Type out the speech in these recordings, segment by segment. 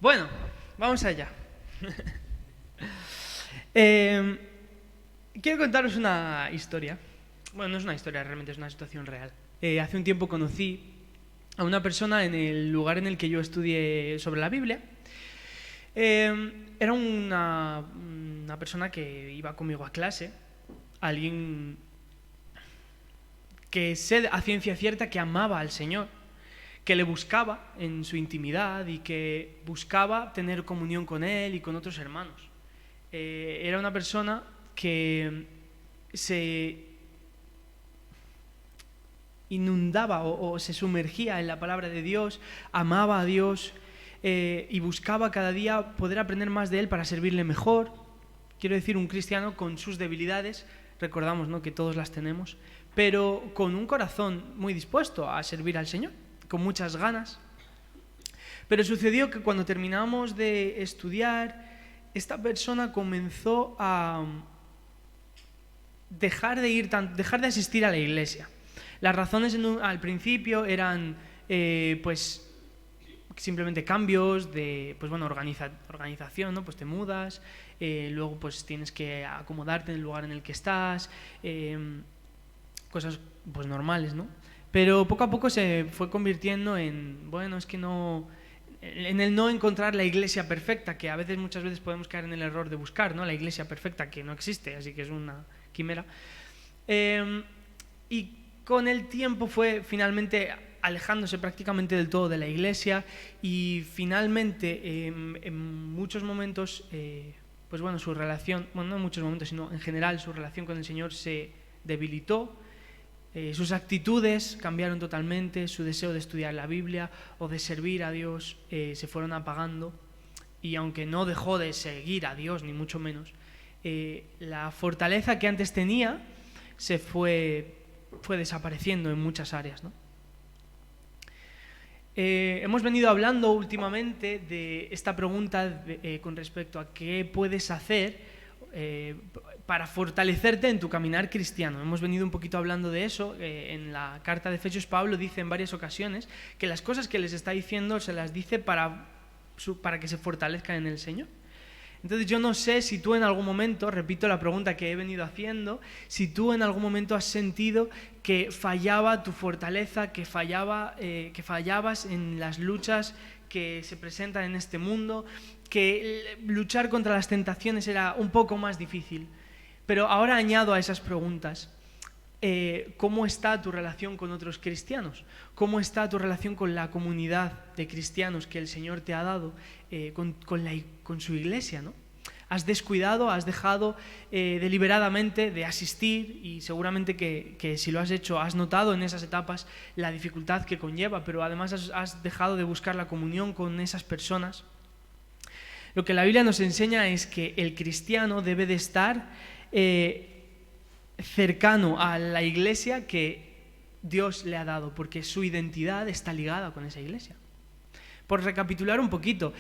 Bueno, vamos allá. Eh, Quiero contaros una historia. Bueno, no es una historia, realmente es una situación real. Hace un tiempo conocí a una persona en el lugar en el que yo estudié sobre la Biblia. Era una persona que iba conmigo a clase, alguien que sé a ciencia cierta que amaba al Señor, que le buscaba en su intimidad y que buscaba tener comunión con Él y con otros hermanos. Era una persona que se inundaba o se sumergía en la palabra de Dios, amaba a Dios y buscaba cada día poder aprender más de Él para servirle mejor. Quiero decir, un cristiano con sus debilidades, recordamos, ¿no?, que todos las tenemos, pero con un corazón muy dispuesto a servir al Señor, con muchas ganas. Pero sucedió que cuando terminamos de estudiar, esta persona comenzó a dejar de asistir a la iglesia. Las razones al principio eran pues simplemente cambios de organización, ¿no? Pues te mudas, luego pues tienes que acomodarte en el lugar en el que estás, cosas pues normales, ¿no? Pero poco a poco se fue convirtiendo en, en el no encontrar la iglesia perfecta, que muchas veces podemos caer en el error de buscar, ¿no?, la iglesia perfecta, que no existe, así que es una quimera. Y con el tiempo fue finalmente alejándose prácticamente del todo de la iglesia y finalmente en muchos momentos, su relación, no en muchos momentos, sino en general su relación con el Señor se debilitó. Sus actitudes cambiaron totalmente, su deseo de estudiar la Biblia o de servir a Dios se fueron apagando, y aunque no dejó de seguir a Dios, ni mucho menos, la fortaleza que antes tenía se fue desapareciendo en muchas áreas, ¿no? Hemos venido hablando últimamente de esta pregunta con respecto a qué puedes hacer para fortalecerte en tu caminar cristiano. Hemos venido un poquito hablando de eso. En la carta de Efesios, Pablo dice en varias ocasiones que las cosas que les está diciendo se las dice para que se fortalezcan en el Señor. Entonces yo no sé si tú en algún momento, repito la pregunta que he venido haciendo, si tú en algún momento has sentido que fallaba tu fortaleza, que fallabas en las luchas que se presentan en este mundo, que luchar contra las tentaciones era un poco más difícil. Pero ahora añado a esas preguntas, ¿cómo está tu relación con otros cristianos? ¿Cómo está tu relación con la comunidad de cristianos que el Señor te ha dado, con su iglesia, ¿no? ¿Has descuidado, has dejado deliberadamente de asistir? Y seguramente que si lo has hecho, has notado en esas etapas la dificultad que conlleva, pero además has dejado de buscar la comunión con esas personas. Lo que la Biblia nos enseña es que el cristiano debe de estar cercano a la iglesia que Dios le ha dado, porque su identidad está ligada con esa iglesia. Por recapitular un poquito,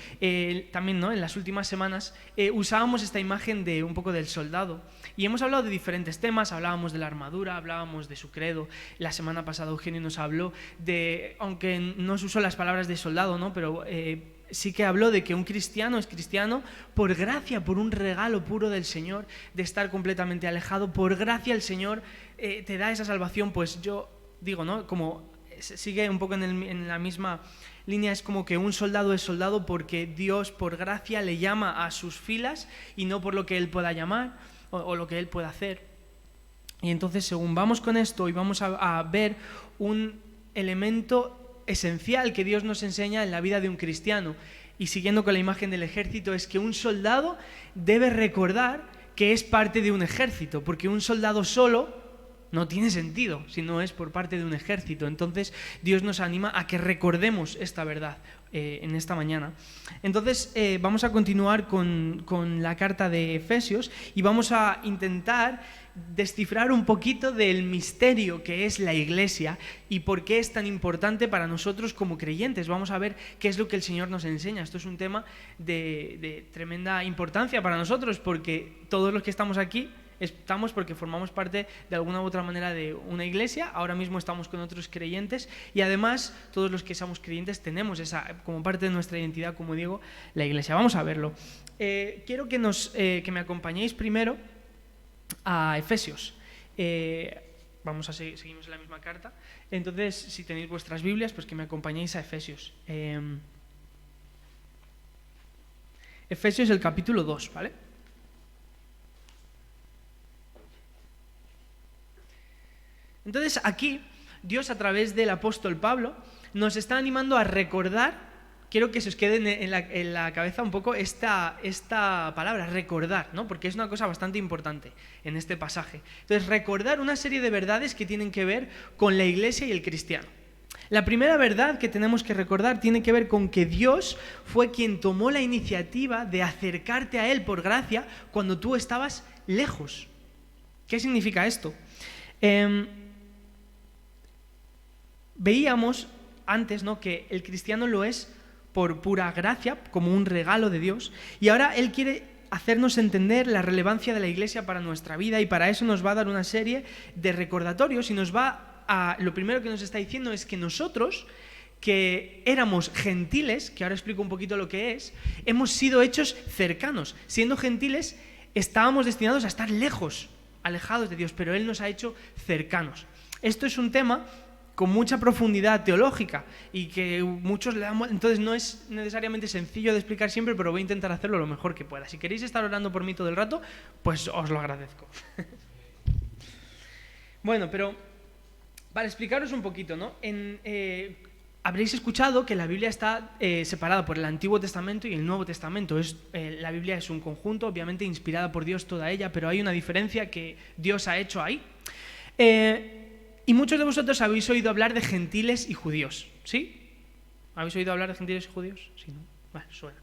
también, ¿no?, en las últimas semanas usábamos esta imagen de un poco del soldado y hemos hablado de diferentes temas. Hablábamos de la armadura, hablábamos de su credo. La semana pasada Eugenio nos habló de, aunque no se usó las palabras de soldado, ¿no?, pero sí que habló de que un cristiano es cristiano por gracia, por un regalo puro del Señor, de estar completamente alejado. Por gracia el Señor te da esa salvación. Pues yo digo, ¿no?, como sigue un poco en la misma línea, es como que un soldado es soldado porque Dios por gracia le llama a sus filas y no por lo que él pueda llamar o lo que él pueda hacer. Y entonces, según vamos con esto, hoy vamos a ver un elemento esencial que Dios nos enseña en la vida de un cristiano, y siguiendo con la imagen del ejército, es que un soldado debe recordar que es parte de un ejército, porque un soldado solo no tiene sentido si no es por parte de un ejército. Entonces Dios nos anima a que recordemos esta verdad en esta mañana. Entonces vamos a continuar con la carta de Efesios y vamos a intentar descifrar un poquito del misterio que es la iglesia y por qué es tan importante para nosotros como creyentes. Vamos a ver qué es lo que el Señor nos enseña. Esto es un tema de tremenda importancia para nosotros, porque todos los que estamos aquí estamos porque formamos parte de alguna u otra manera de una iglesia, ahora mismo estamos con otros creyentes y además todos los que somos creyentes tenemos como parte de nuestra identidad, como digo, la iglesia. Vamos a verlo. Quiero que me acompañéis primero a Efesios. Seguimos en la misma carta. Entonces, si tenéis vuestras Biblias, pues que me acompañéis a Efesios. Efesios, el capítulo 2, ¿vale? Entonces, aquí, Dios, a través del apóstol Pablo, nos está animando a recordar. Quiero que se os quede en la cabeza un poco esta palabra, recordar, ¿no? Porque es una cosa bastante importante en este pasaje. Entonces, recordar una serie de verdades que tienen que ver con la iglesia y el cristiano. La primera verdad que tenemos que recordar tiene que ver con que Dios fue quien tomó la iniciativa de acercarte a Él por gracia cuando tú estabas lejos. ¿Qué significa esto? Veíamos antes, ¿no?, que el cristiano lo es por pura gracia, como un regalo de Dios, y ahora Él quiere hacernos entender la relevancia de la iglesia para nuestra vida, y para eso nos va a dar una serie de recordatorios y lo primero que nos está diciendo es que nosotros, que éramos gentiles, que ahora explico un poquito lo que es, hemos sido hechos cercanos. Siendo gentiles estábamos destinados a estar lejos, alejados de Dios, pero Él nos ha hecho cercanos. Esto es un tema con mucha profundidad teológica y que muchos le damos, entonces no es necesariamente sencillo de explicar siempre, pero voy a intentar hacerlo lo mejor que pueda. Si queréis estar orando por mí todo el rato, pues os lo agradezco. Bueno, pero para explicaros un poquito, ¿no? Habréis escuchado que la Biblia está separada por el Antiguo Testamento y el Nuevo Testamento. La Biblia es un conjunto, obviamente inspirada por Dios toda ella, pero hay una diferencia que Dios ha hecho ahí. Y muchos de vosotros habéis oído hablar de gentiles y judíos, ¿sí? ¿Habéis oído hablar de gentiles y judíos? Sí, ¿no? Vale, suena.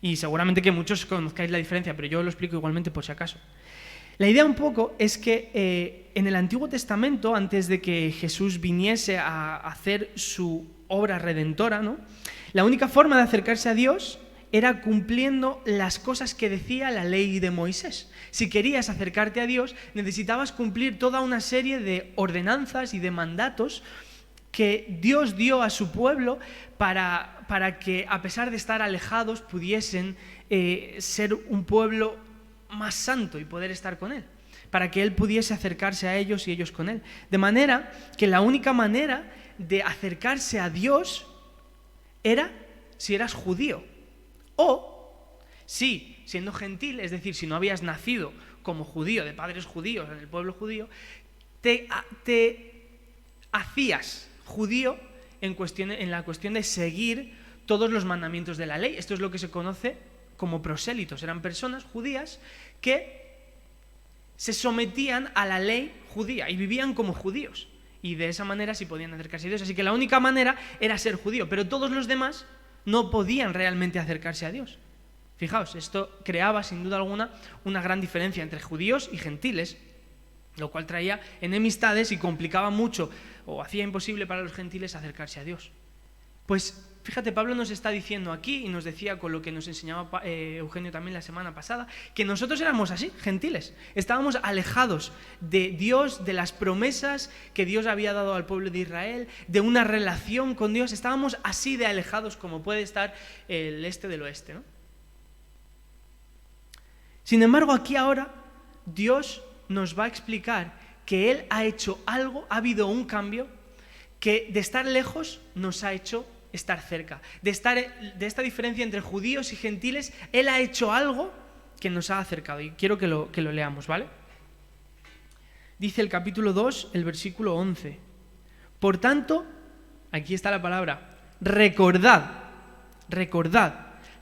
Y seguramente que muchos conozcáis la diferencia, pero yo lo explico igualmente por si acaso. La idea un poco es que en el Antiguo Testamento, antes de que Jesús viniese a hacer su obra redentora, ¿no?, la única forma de acercarse a Dios era cumpliendo las cosas que decía la ley de Moisés. Si querías acercarte a Dios, necesitabas cumplir toda una serie de ordenanzas y de mandatos que Dios dio a su pueblo para que, a pesar de estar alejados, pudiesen ser un pueblo más santo y poder estar con Él, para que Él pudiese acercarse a ellos y ellos con Él. De manera que la única manera de acercarse a Dios era si eras judío. O, si siendo gentil, es decir, si no habías nacido como judío, de padres judíos, en el pueblo judío, te hacías judío en la cuestión de seguir todos los mandamientos de la ley. Esto es lo que se conoce como prosélitos. Eran personas judías que se sometían a la ley judía y vivían como judíos. Y de esa manera sí podían acercarse a Dios. Así que la única manera era ser judío, pero todos los demás no podían realmente acercarse a Dios. Fijaos, esto creaba sin duda alguna una gran diferencia entre judíos y gentiles, lo cual traía enemistades y complicaba mucho o hacía imposible para los gentiles acercarse a Dios. Pues fíjate, Pablo nos está diciendo aquí, y nos decía con lo que nos enseñaba Eugenio también la semana pasada, que nosotros éramos así, gentiles. Estábamos alejados de Dios, de las promesas que Dios había dado al pueblo de Israel, de una relación con Dios. Estábamos así de alejados como puede estar el este del oeste, ¿no? Sin embargo, aquí ahora Dios nos va a explicar que Él ha hecho algo, ha habido un cambio, que de estar lejos nos ha hecho estar cerca. De esta diferencia entre judíos y gentiles, Él ha hecho algo que nos ha acercado. Y quiero que lo leamos, ¿vale? Dice el capítulo 2, el versículo 11. Por tanto, aquí está la palabra, recordad,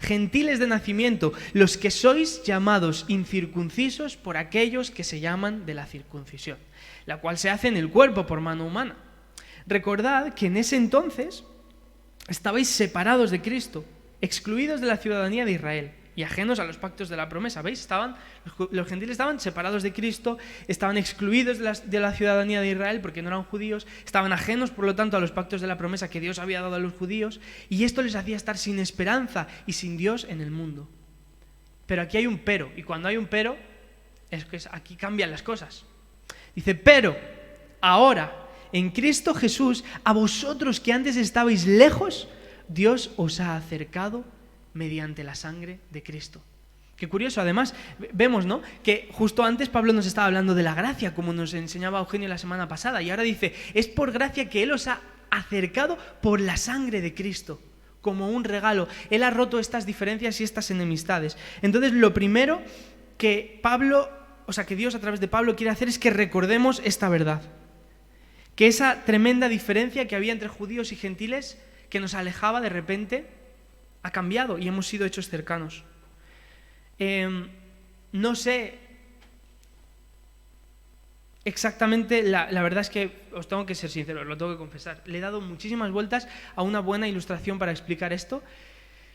gentiles de nacimiento, los que sois llamados incircuncisos por aquellos que se llaman de la circuncisión, la cual se hace en el cuerpo por mano humana. Recordad que en ese entonces estabais separados de Cristo, excluidos de la ciudadanía de Israel y ajenos a los pactos de la promesa. ¿Veis? Los gentiles estaban separados de Cristo, estaban excluidos de la ciudadanía de Israel porque no eran judíos, estaban ajenos, por lo tanto, a los pactos de la promesa que Dios había dado a los judíos, y esto les hacía estar sin esperanza y sin Dios en el mundo. Pero aquí hay un pero, y cuando hay un pero, Es que aquí cambian las cosas. Dice, pero ahora, en Cristo Jesús, a vosotros que antes estabais lejos, Dios os ha acercado mediante la sangre de Cristo. Qué curioso, además, vemos, ¿no?, que justo antes Pablo nos estaba hablando de la gracia, como nos enseñaba Eugenio la semana pasada, y ahora dice, es por gracia que Él os ha acercado por la sangre de Cristo, como un regalo. Él ha roto estas diferencias y estas enemistades. Entonces, lo primero que Dios a través de Pablo quiere hacer es que recordemos esta verdad. Que esa tremenda diferencia que había entre judíos y gentiles, que nos alejaba de repente, ha cambiado y hemos sido hechos cercanos. No sé exactamente, la verdad es que os tengo que ser sincero, lo tengo que confesar. Le he dado muchísimas vueltas a una buena ilustración para explicar esto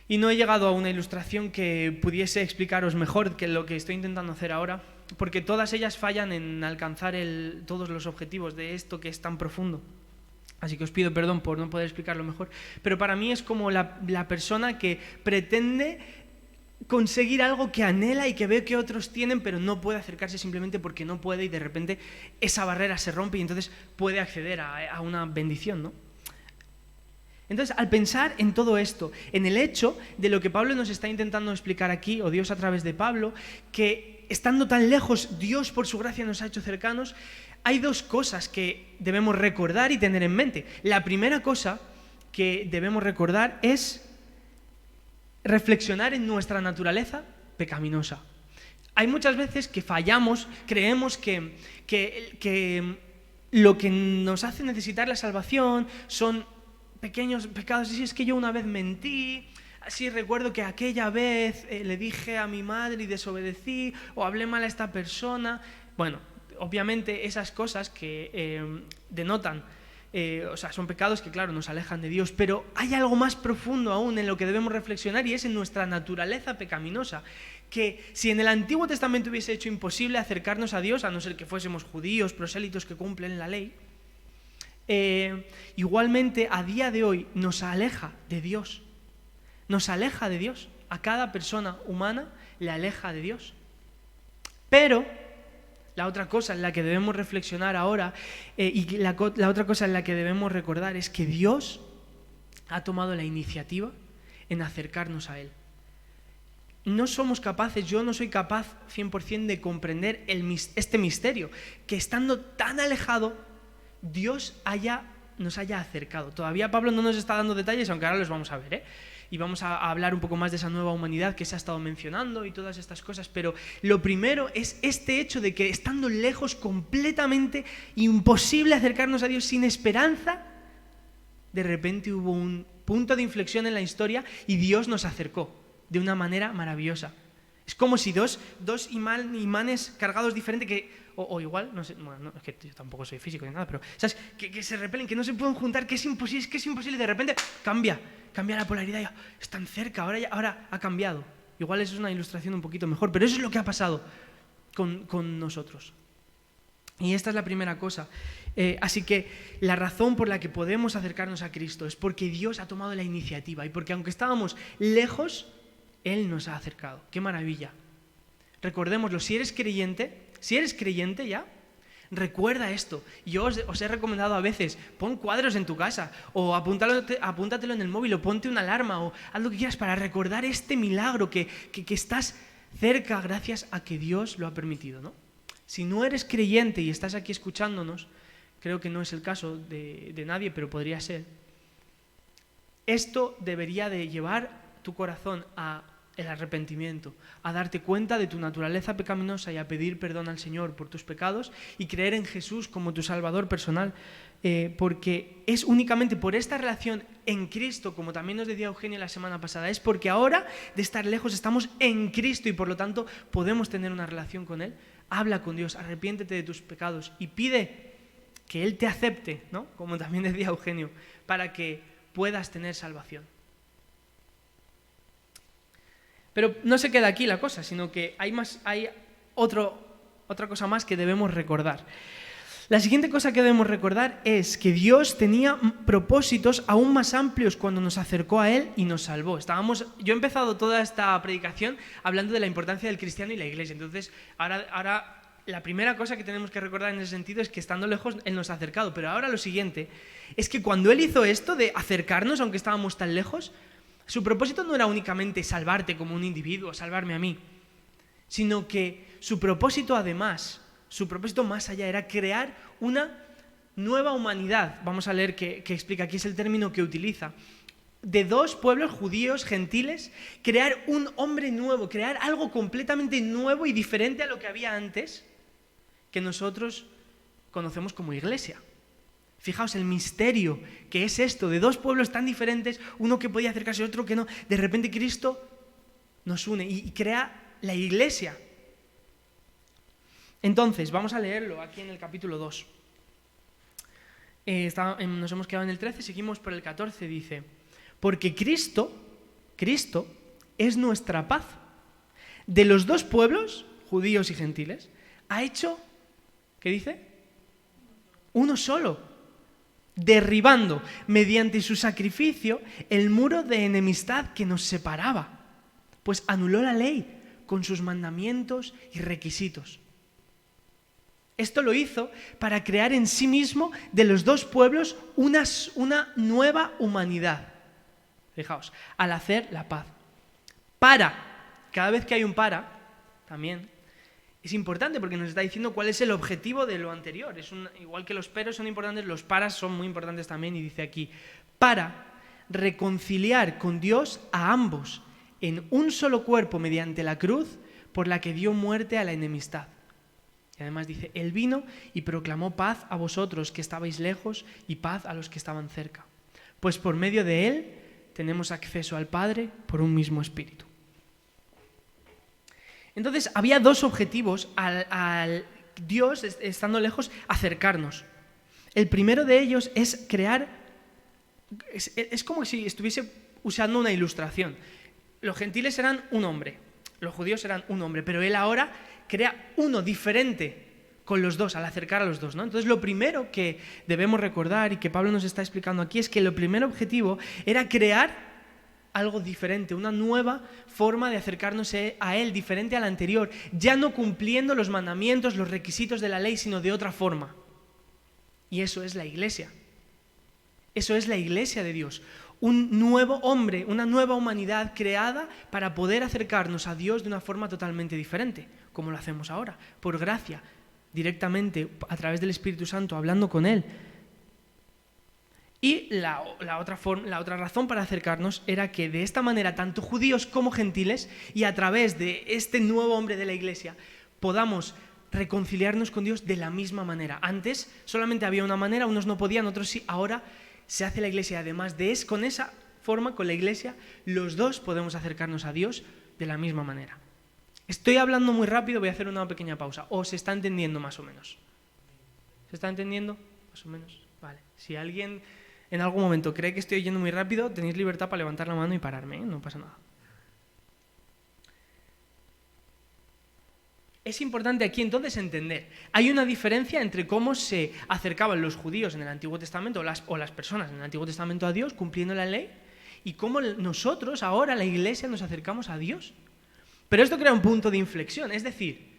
y no he llegado a una ilustración que pudiese explicaros mejor que lo que estoy intentando hacer ahora, porque todas ellas fallan en alcanzar todos los objetivos de esto que es tan profundo. Así que os pido perdón por no poder explicarlo mejor. Pero para mí es como la persona que pretende conseguir algo que anhela y que ve que otros tienen, pero no puede acercarse simplemente porque no puede, y de repente esa barrera se rompe y entonces puede acceder a una bendición, ¿no? Entonces, al pensar en todo esto, en el hecho de lo que Pablo nos está intentando explicar aquí, o Dios a través de Pablo, que estando tan lejos, Dios por su gracia nos ha hecho cercanos, hay dos cosas que debemos recordar y tener en mente. La primera cosa que debemos recordar es reflexionar en nuestra naturaleza pecaminosa. Hay muchas veces que fallamos, creemos que lo que nos hace necesitar la salvación son pequeños pecados. Si es que yo una vez mentí, así recuerdo que aquella vez le dije a mi madre y desobedecí, o hablé mal a esta persona. Bueno, obviamente esas cosas que denotan, son pecados que, claro, nos alejan de Dios, pero hay algo más profundo aún en lo que debemos reflexionar, y es en nuestra naturaleza pecaminosa, que si en el Antiguo Testamento hubiese hecho imposible acercarnos a Dios, a no ser que fuésemos judíos, prosélitos que cumplen la ley, igualmente a día de hoy nos aleja de Dios. Nos aleja de Dios. A cada persona humana le aleja de Dios. Pero la otra cosa en la que debemos reflexionar ahora, y la otra cosa en la que debemos recordar, es que Dios ha tomado la iniciativa en acercarnos a Él. No somos capaces, yo no soy capaz 100% de comprender este misterio, que estando tan alejado, Dios nos haya acercado. Todavía Pablo no nos está dando detalles, aunque ahora los vamos a ver, y vamos a hablar un poco más de esa nueva humanidad que se ha estado mencionando y todas estas cosas, pero lo primero es este hecho de que estando lejos, completamente imposible acercarnos a Dios, sin esperanza, de repente hubo un punto de inflexión en la historia y Dios nos acercó de una manera maravillosa. Es como si dos imanes cargados diferentes o igual, no sé, bueno, es que yo tampoco soy físico ni nada, pero ¿sabes? Que se repelen, que no se pueden juntar, que es imposible, de repente cambia la polaridad y están cerca, ahora ha cambiado. Igual eso es una ilustración un poquito mejor, pero eso es lo que ha pasado con nosotros. Y esta es la primera cosa. Así que la razón por la que podemos acercarnos a Cristo es porque Dios ha tomado la iniciativa y porque aunque estábamos lejos, Él nos ha acercado. ¡Qué maravilla! Recordémoslo, si eres creyente ya, recuerda esto. Yo os he recomendado a veces, pon cuadros en tu casa, o apúntatelo en el móvil, o ponte una alarma, o haz lo que quieras para recordar este milagro que estás cerca gracias a que Dios lo ha permitido, ¿no? Si no eres creyente y estás aquí escuchándonos, creo que no es el caso de nadie, pero podría ser. Esto debería de llevar tu corazón a el arrepentimiento, a darte cuenta de tu naturaleza pecaminosa y a pedir perdón al Señor por tus pecados y creer en Jesús como tu Salvador personal, porque es únicamente por esta relación en Cristo, como también nos decía Eugenio la semana pasada, es porque ahora de estar lejos estamos en Cristo y por lo tanto podemos tener una relación con Él. Habla con Dios, arrepiéntete de tus pecados y pide que Él te acepte, ¿no? Como también decía Eugenio, para que puedas tener salvación. Pero no se queda aquí la cosa, sino que hay otra cosa más que debemos recordar. La siguiente cosa que debemos recordar es que Dios tenía propósitos aún más amplios cuando nos acercó a Él y nos salvó. Yo he empezado toda esta predicación hablando de la importancia del cristiano y la iglesia. Entonces, ahora la primera cosa que tenemos que recordar en ese sentido es que estando lejos Él nos ha acercado. Pero ahora lo siguiente es que cuando Él hizo esto de acercarnos, aunque estábamos tan lejos, su propósito no era únicamente salvarte como un individuo, salvarme a mí, sino que su propósito además, su propósito más allá era crear una nueva humanidad. Vamos a leer que explica, aquí es el término que utiliza. De dos pueblos, judíos, gentiles, crear un hombre nuevo, crear algo completamente nuevo y diferente a lo que había antes, que nosotros conocemos como iglesia. Fijaos el misterio que es esto, de dos pueblos tan diferentes, uno que podía acercarse a otro que no. De repente Cristo nos une y crea la iglesia. Entonces, vamos a leerlo aquí en el capítulo 2. Nos hemos quedado en el 13, seguimos por el 14, dice: porque Cristo es nuestra paz. De los dos pueblos, judíos y gentiles, ha hecho, ¿qué dice? Uno solo, derribando mediante su sacrificio el muro de enemistad que nos separaba, pues anuló la ley con sus mandamientos y requisitos. Esto lo hizo para crear en sí mismo de los dos pueblos una nueva humanidad. Fijaos, al hacer la paz. Cada vez que hay un también, es importante porque nos está diciendo cuál es el objetivo de lo anterior. Igual que los peros son importantes, los paras son muy importantes también, y dice aquí, para reconciliar con Dios a ambos en un solo cuerpo mediante la cruz por la que dio muerte a la enemistad. Y además dice, Él vino y proclamó paz a vosotros que estabais lejos y paz a los que estaban cerca. Pues por medio de Él tenemos acceso al Padre por un mismo Espíritu. Entonces había dos objetivos al Dios, estando lejos, acercarnos. El primero de ellos es crear, es como si estuviese usando una ilustración. Los gentiles eran un hombre, los judíos eran un hombre, pero Él ahora crea uno diferente con los dos, al acercar a los dos, ¿no? Entonces lo primero que debemos recordar y que Pablo nos está explicando aquí es que el primer objetivo era crear algo diferente, una nueva forma de acercarnos a Él, diferente a la anterior, ya no cumpliendo los mandamientos, los requisitos de la ley, sino de otra forma. Y eso es la iglesia. Eso es la iglesia de Dios. Un nuevo hombre, una nueva humanidad creada para poder acercarnos a Dios de una forma totalmente diferente, como lo hacemos ahora, por gracia, directamente a través del Espíritu Santo, hablando con Él. Y la otra razón para acercarnos era que de esta manera, tanto judíos como gentiles, y a través de este nuevo hombre de la iglesia, podamos reconciliarnos con Dios de la misma manera. Antes solamente había una manera, unos no podían, otros sí, ahora se hace la iglesia. Además con esa forma, con la iglesia, los dos podemos acercarnos a Dios de la misma manera. Estoy hablando muy rápido, voy a hacer una pequeña pausa. ¿O se está entendiendo más o menos? ¿Se está entendiendo? Más o menos. Vale. Si alguien en algún momento cree que estoy yendo muy rápido, tenéis libertad para levantar la mano y pararme, ¿eh? No pasa nada. Es importante aquí entonces entender. Hay una diferencia entre cómo se acercaban los judíos en el Antiguo Testamento o las personas en el Antiguo Testamento a Dios cumpliendo la ley y cómo nosotros ahora, la iglesia, nos acercamos a Dios. Pero esto crea un punto de inflexión, es decir,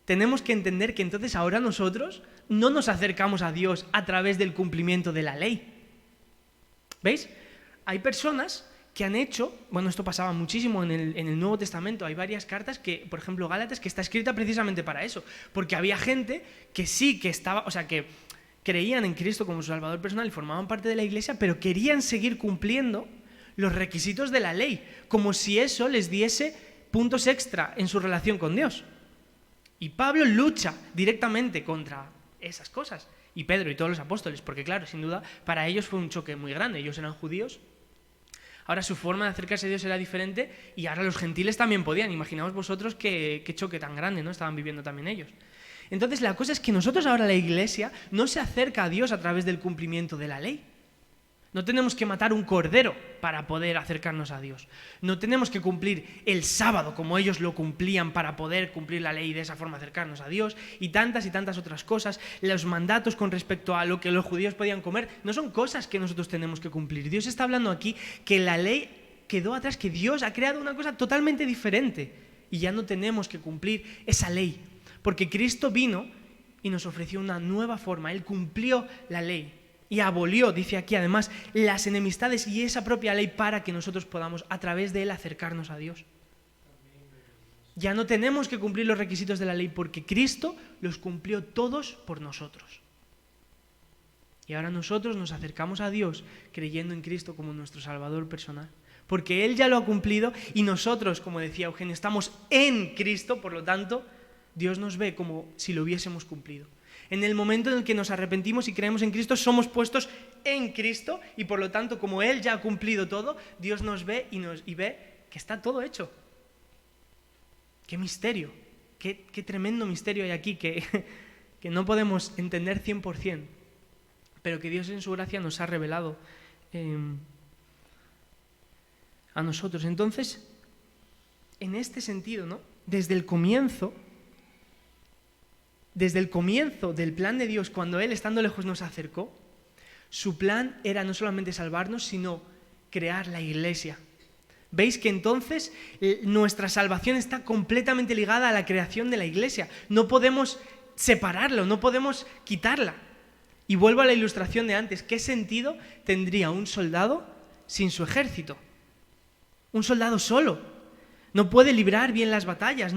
tenemos que entender que entonces ahora nosotros no nos acercamos a Dios a través del cumplimiento de la ley. ¿Veis? Hay personas que han hecho, bueno, esto pasaba muchísimo en el Nuevo Testamento, hay varias cartas que, por ejemplo, Gálatas, que está escrita precisamente para eso, porque había gente que sí que estaba, o sea, que creían en Cristo como su Salvador personal y formaban parte de la iglesia, pero querían seguir cumpliendo los requisitos de la ley, como si eso les diese puntos extra en su relación con Dios. Y Pablo lucha directamente contra esas cosas, y Pedro y todos los apóstoles, porque claro, sin duda, para ellos fue un choque muy grande, ellos eran judíos. Ahora su forma de acercarse a Dios era diferente y ahora los gentiles también podían. Imaginaos vosotros qué choque tan grande, ¿no? Estaban viviendo también ellos. Entonces la cosa es que nosotros ahora, la iglesia, no se acerca a Dios a través del cumplimiento de la ley. No tenemos que matar un cordero para poder acercarnos a Dios. No tenemos que cumplir el sábado como ellos lo cumplían para poder cumplir la ley y de esa forma acercarnos a Dios. Y tantas otras cosas. Los mandatos con respecto a lo que los judíos podían comer no son cosas que nosotros tenemos que cumplir. Dios está hablando aquí que la ley quedó atrás, que Dios ha creado una cosa totalmente diferente. Y ya no tenemos que cumplir esa ley. Porque Cristo vino y nos ofreció una nueva forma. Él cumplió la ley. Y abolió, dice aquí además, las enemistades y esa propia ley para que nosotros podamos a través de él acercarnos a Dios. Ya no tenemos que cumplir los requisitos de la ley porque Cristo los cumplió todos por nosotros. Y ahora nosotros nos acercamos a Dios creyendo en Cristo como nuestro Salvador personal. Porque Él ya lo ha cumplido y nosotros, como decía Eugenio, estamos en Cristo, por lo tanto, Dios nos ve como si lo hubiésemos cumplido. En el momento en el que nos arrepentimos y creemos en Cristo, somos puestos en Cristo y por lo tanto, como Él ya ha cumplido todo, Dios nos ve y ve que está todo hecho. ¡Qué misterio! ¡Qué tremendo misterio hay aquí que no podemos entender 100%! Pero que Dios en su gracia nos ha revelado a nosotros. Entonces, en este sentido, ¿no? Desde el comienzo del plan de Dios, cuando Él, estando lejos, nos acercó, su plan era no solamente salvarnos, sino crear la iglesia. ¿Veis que entonces nuestra salvación está completamente ligada a la creación de la iglesia? No podemos separarlo, no podemos quitarla. Y vuelvo a la ilustración de antes. ¿Qué sentido tendría un soldado sin su ejército? Un soldado solo. No puede librar bien las batallas,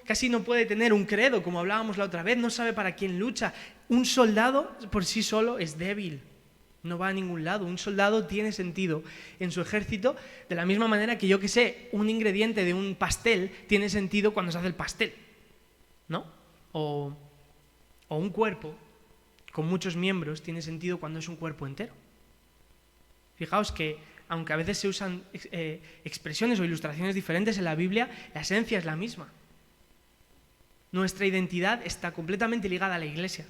casi no puede tener un credo, como hablábamos la otra vez, no sabe para quién lucha. Un soldado por sí solo es débil, no va a ningún lado. Un soldado tiene sentido en su ejército de la misma manera que, yo que sé, un ingrediente de un pastel tiene sentido cuando se hace el pastel, ¿no? O un cuerpo con muchos miembros tiene sentido cuando es un cuerpo entero. Fijaos que, aunque a veces se usan expresiones o ilustraciones diferentes en la Biblia, la esencia es la misma. Nuestra identidad está completamente ligada a la iglesia.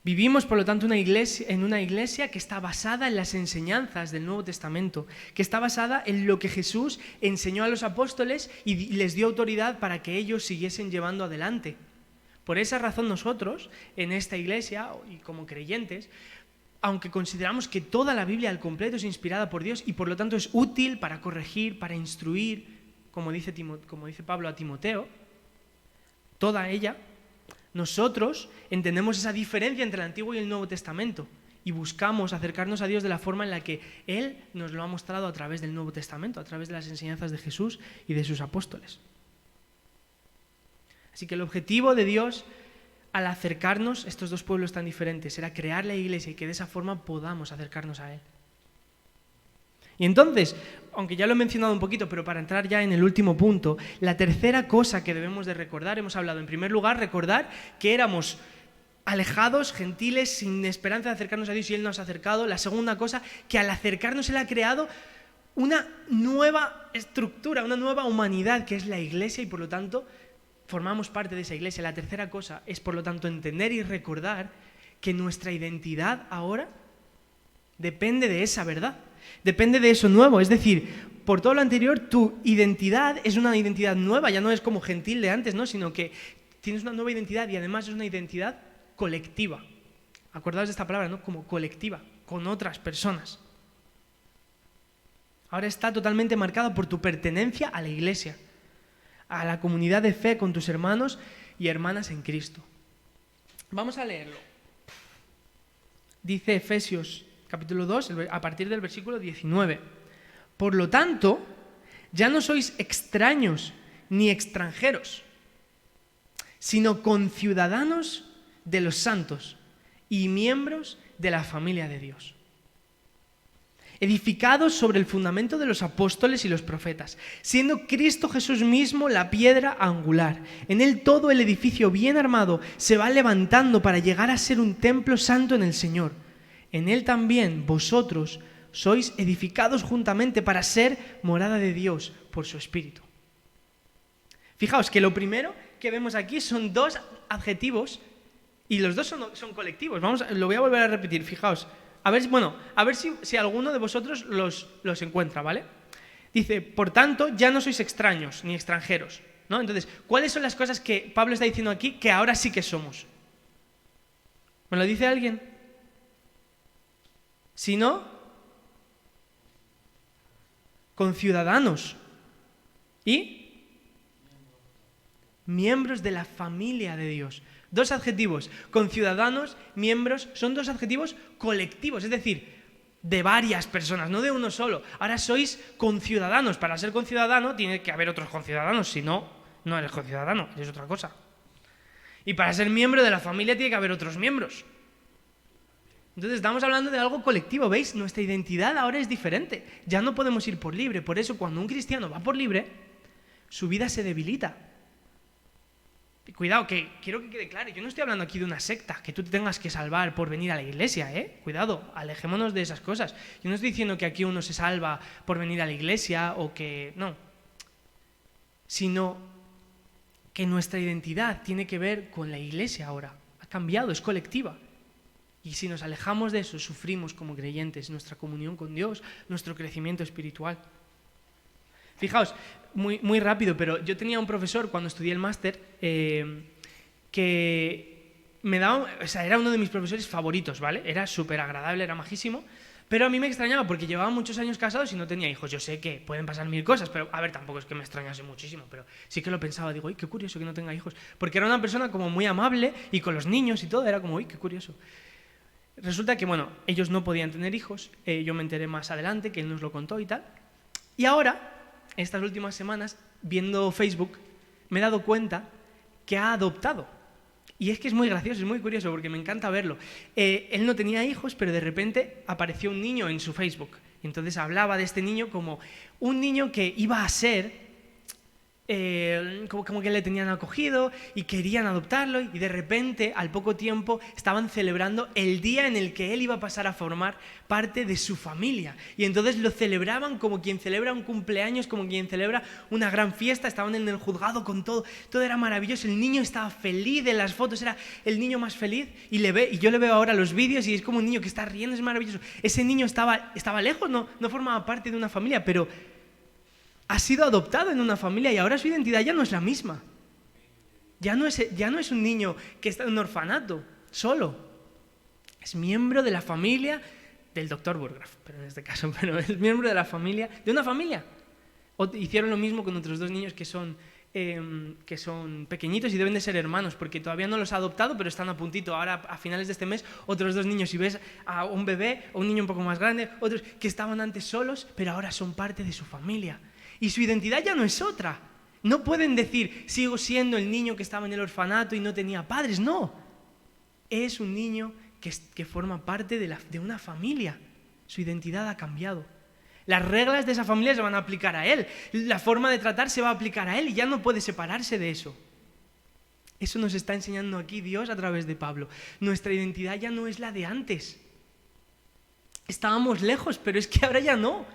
Vivimos, por lo tanto, en una iglesia que está basada en las enseñanzas del Nuevo Testamento, que está basada en lo que Jesús enseñó a los apóstoles y les dio autoridad para que ellos siguiesen llevando adelante. Por esa razón nosotros, en esta iglesia y como creyentes, aunque consideramos que toda la Biblia al completo es inspirada por Dios y por lo tanto es útil para corregir, para instruir, como dice Pablo a Timoteo, toda ella, nosotros entendemos esa diferencia entre el Antiguo y el Nuevo Testamento y buscamos acercarnos a Dios de la forma en la que Él nos lo ha mostrado a través del Nuevo Testamento, a través de las enseñanzas de Jesús y de sus apóstoles. Así que el objetivo de Dios al acercarnos, estos dos pueblos tan diferentes, era crear la iglesia y que de esa forma podamos acercarnos a Él. Y entonces, aunque ya lo he mencionado un poquito, pero para entrar ya en el último punto, la tercera cosa que debemos de recordar, hemos hablado en primer lugar, recordar que éramos alejados, gentiles, sin esperanza de acercarnos a Dios y Él nos ha acercado. La segunda cosa, que al acercarnos Él ha creado una nueva estructura, una nueva humanidad que es la iglesia y por lo tanto formamos parte de esa iglesia. La tercera cosa es, por lo tanto, entender y recordar que nuestra identidad ahora depende de esa verdad, depende de eso nuevo. Es decir, por todo lo anterior, tu identidad es una identidad nueva, ya no es como gentil de antes, ¿no? Sino que tienes una nueva identidad y además es una identidad colectiva. Acordaos de esta palabra, ¿no? Como colectiva, con otras personas. Ahora está totalmente marcada por tu pertenencia a la iglesia, a la comunidad de fe con tus hermanos y hermanas en Cristo. Vamos a leerlo. Dice Efesios capítulo 2, a partir del versículo 19. Por lo tanto, ya no sois extraños ni extranjeros, sino conciudadanos de los santos y miembros de la familia de Dios, edificados sobre el fundamento de los apóstoles y los profetas, siendo Cristo Jesús mismo la piedra angular. En Él todo el edificio bien armado se va levantando para llegar a ser un templo santo en el Señor. En Él también vosotros sois edificados juntamente para ser morada de Dios por su Espíritu. Fijaos que lo primero que vemos aquí son dos adjetivos y los dos son colectivos. Lo voy a volver a repetir, fijaos. A ver si alguno de vosotros los encuentra, ¿vale? Dice, por tanto, ya no sois extraños ni extranjeros, ¿no? Entonces, ¿cuáles son las cosas que Pablo está diciendo aquí que ahora sí que somos? ¿Me lo dice alguien? Si no, conciudadanos y miembros de la familia de Dios. Dos adjetivos, conciudadanos, miembros, son dos adjetivos colectivos, es decir, de varias personas, no de uno solo. Ahora sois conciudadanos. Para ser conciudadano tiene que haber otros conciudadanos, si no, no eres conciudadano, eres otra cosa. Y para ser miembro de la familia tiene que haber otros miembros. Entonces estamos hablando de algo colectivo, ¿veis? Nuestra identidad ahora es diferente. Ya no podemos ir por libre. Por eso cuando un cristiano va por libre, su vida se debilita. Y cuidado, que quiero que quede claro, yo no estoy hablando aquí de una secta, que tú te tengas que salvar por venir a la iglesia, ¿eh? Cuidado, alejémonos de esas cosas. Yo no estoy diciendo que aquí uno se salva por venir a la iglesia o que... no. Sino que nuestra identidad tiene que ver con la iglesia ahora. Ha cambiado, es colectiva. Y si nos alejamos de eso, sufrimos como creyentes nuestra comunión con Dios, nuestro crecimiento espiritual. Fijaos, muy rápido, pero yo tenía un profesor cuando estudié el máster que me daba, era uno de mis profesores favoritos, ¿vale? Era súper agradable, era majísimo, pero a mí me extrañaba porque llevaba muchos años casados y no tenía hijos. Yo sé que pueden pasar mil cosas, pero a ver, tampoco es que me extrañase muchísimo, pero sí que lo pensaba, digo, ¡ay, qué curioso que no tenga hijos! Porque era una persona como muy amable y con los niños y todo, era como, ¡ay, qué curioso! Resulta que, bueno, ellos no podían tener hijos, yo me enteré más adelante, que él nos lo contó y tal, y ahora, estas últimas semanas, viendo Facebook, me he dado cuenta que ha adoptado. Y es que es muy gracioso, es muy curioso, porque me encanta verlo. Él no tenía hijos, pero de repente apareció un niño en su Facebook. Y entonces hablaba de este niño como un niño que iba a ser... como que le tenían acogido y querían adoptarlo, y de repente, al poco tiempo, estaban celebrando el día en el que él iba a pasar a formar parte de su familia. Y entonces lo celebraban como quien celebra un cumpleaños, como quien celebra una gran fiesta. Estaban en el juzgado con todo era maravilloso. El niño estaba feliz, en las fotos era el niño más feliz, y yo le veo ahora los vídeos y es como un niño que está riendo, es maravilloso. Ese niño estaba lejos, no formaba parte de una familia, pero ha sido adoptado en una familia y ahora su identidad ya no es la misma. Ya no es un niño que está en un orfanato, solo. Es miembro de la familia del Dr. Burgraff, pero en este caso, pero es miembro de la familia, de una familia. Hicieron lo mismo con otros dos niños que son pequeñitos y deben de ser hermanos, porque todavía no los ha adoptado, pero están a puntito. Ahora, a finales de este mes, otros dos niños, y ves a un bebé, o un niño un poco más grande, otros que estaban antes solos, pero ahora son parte de su familia. Y su identidad ya no es otra. No pueden decir, sigo siendo el niño que estaba en el orfanato y no tenía padres. No. Es un niño que forma parte de una familia. Su identidad ha cambiado. Las reglas de esa familia se van a aplicar a él. La forma de tratar se va a aplicar a él y ya no puede separarse de eso. Eso nos está enseñando aquí Dios a través de Pablo. Nuestra identidad ya no es la de antes. Estábamos lejos, pero es que ahora ya no.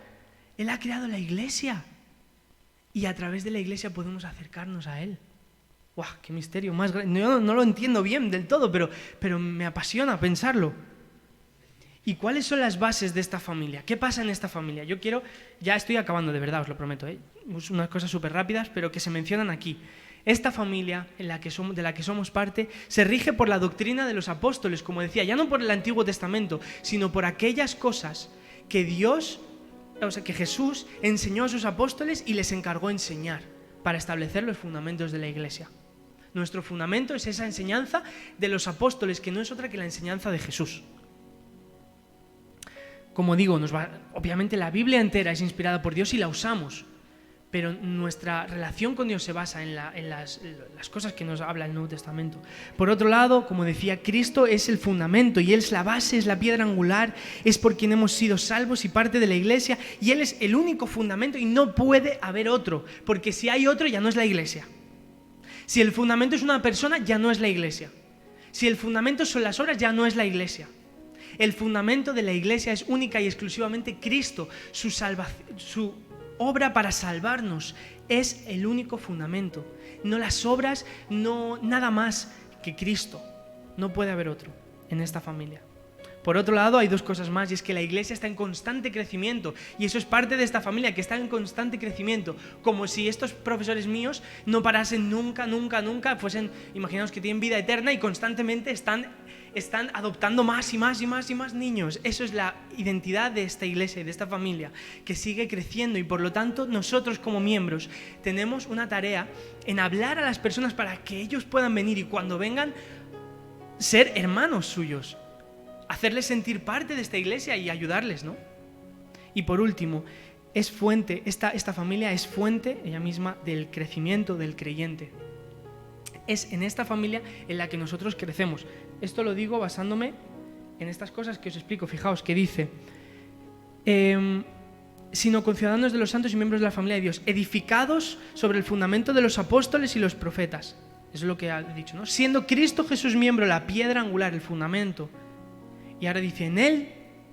Él ha creado la iglesia. Y a través de la iglesia podemos acercarnos a Él. ¡Guau! ¡Qué misterio más grande! Yo no lo entiendo bien del todo, pero me apasiona pensarlo. ¿Y cuáles son las bases de esta familia? ¿Qué pasa en esta familia? Ya estoy acabando, de verdad, os lo prometo, ¿eh? Unas cosas súper rápidas, pero que se mencionan aquí. Esta familia de la que somos parte se rige por la doctrina de los apóstoles, como decía, ya no por el Antiguo Testamento, sino por aquellas cosas que que Jesús enseñó a sus apóstoles y les encargó enseñar para establecer los fundamentos de la iglesia. Nuestro fundamento es esa enseñanza de los apóstoles, que no es otra que la enseñanza de Jesús. Como digo, obviamente la Biblia entera es inspirada por Dios y la usamos, pero nuestra relación con Dios se basa en las cosas que nos habla el Nuevo Testamento. Por otro lado, como decía, Cristo es el fundamento y Él es la base, es la piedra angular, es por quien hemos sido salvos y parte de la iglesia, y Él es el único fundamento y no puede haber otro, porque si hay otro ya no es la iglesia. Si el fundamento es una persona, ya no es la iglesia. Si el fundamento son las obras, ya no es la iglesia. El fundamento de la iglesia es única y exclusivamente Cristo, su obra para salvarnos. es el único fundamento. No las obras, no nada más que Cristo. No puede haber otro en esta familia. Por otro lado, hay dos cosas más, y es que la iglesia está en constante crecimiento, y eso es parte de esta familia, que está en constante crecimiento, como si estos profesores míos no parasen nunca, fuesen, imaginaos que tienen vida eterna y constantemente están adoptando más y más y más y más niños. Eso es la identidad de esta iglesia y de esta familia, que sigue creciendo, y por lo tanto nosotros como miembros tenemos una tarea en hablar a las personas para que ellos puedan venir, y cuando vengan, ser hermanos suyos, hacerles sentir parte de esta iglesia y ayudarles, ¿no? Y por último, es fuente, esta familia es fuente ella misma del crecimiento del creyente. Es en esta familia en la que nosotros crecemos. Esto lo digo basándome en estas cosas que os explico. Fijaos que dice, sino conciudadanos de los santos y miembros de la familia de Dios, edificados sobre el fundamento de los apóstoles y los profetas. Eso es lo que ha dicho, ¿no? Siendo Cristo Jesús miembro, la piedra angular, el fundamento. Y ahora dice, en él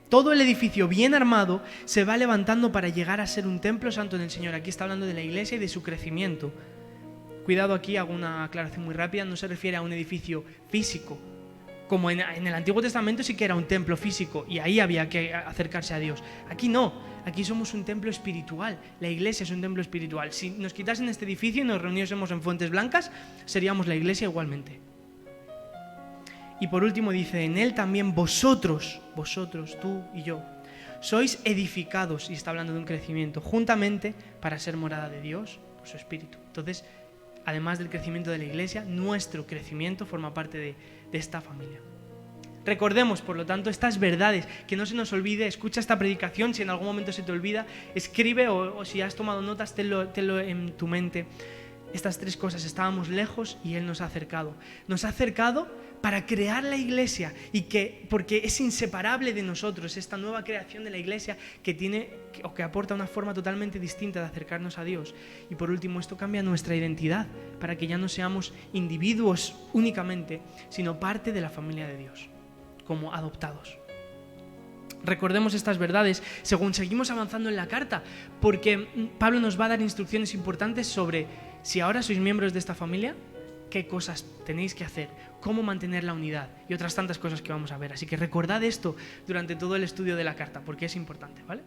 todo el edificio bien armado se va levantando para llegar a ser un templo santo en el Señor. Aquí está hablando de la iglesia y de su crecimiento. Cuidado, aquí hago una aclaración muy rápida, no se refiere a un edificio físico. Como en el Antiguo Testamento sí que era un templo físico y ahí había que acercarse a Dios. Aquí no, aquí somos un templo espiritual. La iglesia es un templo espiritual. Si nos quitasen este edificio y nos reuniésemos en Fuentes Blancas, seríamos la iglesia igualmente. Y por último dice, en él también vosotros, tú y yo, sois edificados, y está hablando de un crecimiento, juntamente para ser morada de Dios por su Espíritu. Entonces, además del crecimiento de la iglesia, nuestro crecimiento forma parte de esta familia. Recordemos, por lo tanto, estas verdades, que no se nos olvide. Escucha esta predicación, si en algún momento se te olvida, escribe o si has tomado notas, tenlo en tu mente. Estas tres cosas: estábamos lejos y Él nos ha acercado. Nos ha acercado para crear la iglesia, porque es inseparable de nosotros esta nueva creación de la iglesia que aporta una forma totalmente distinta de acercarnos a Dios. Y por último, esto cambia nuestra identidad para que ya no seamos individuos únicamente, sino parte de la familia de Dios, como adoptados. Recordemos estas verdades según seguimos avanzando en la carta, porque Pablo nos va a dar instrucciones importantes sobre si ahora sois miembros de esta familia, qué cosas tenéis que hacer, cómo mantener la unidad y otras tantas cosas que vamos a ver. Así que recordad esto durante todo el estudio de la carta, porque es importante, ¿vale?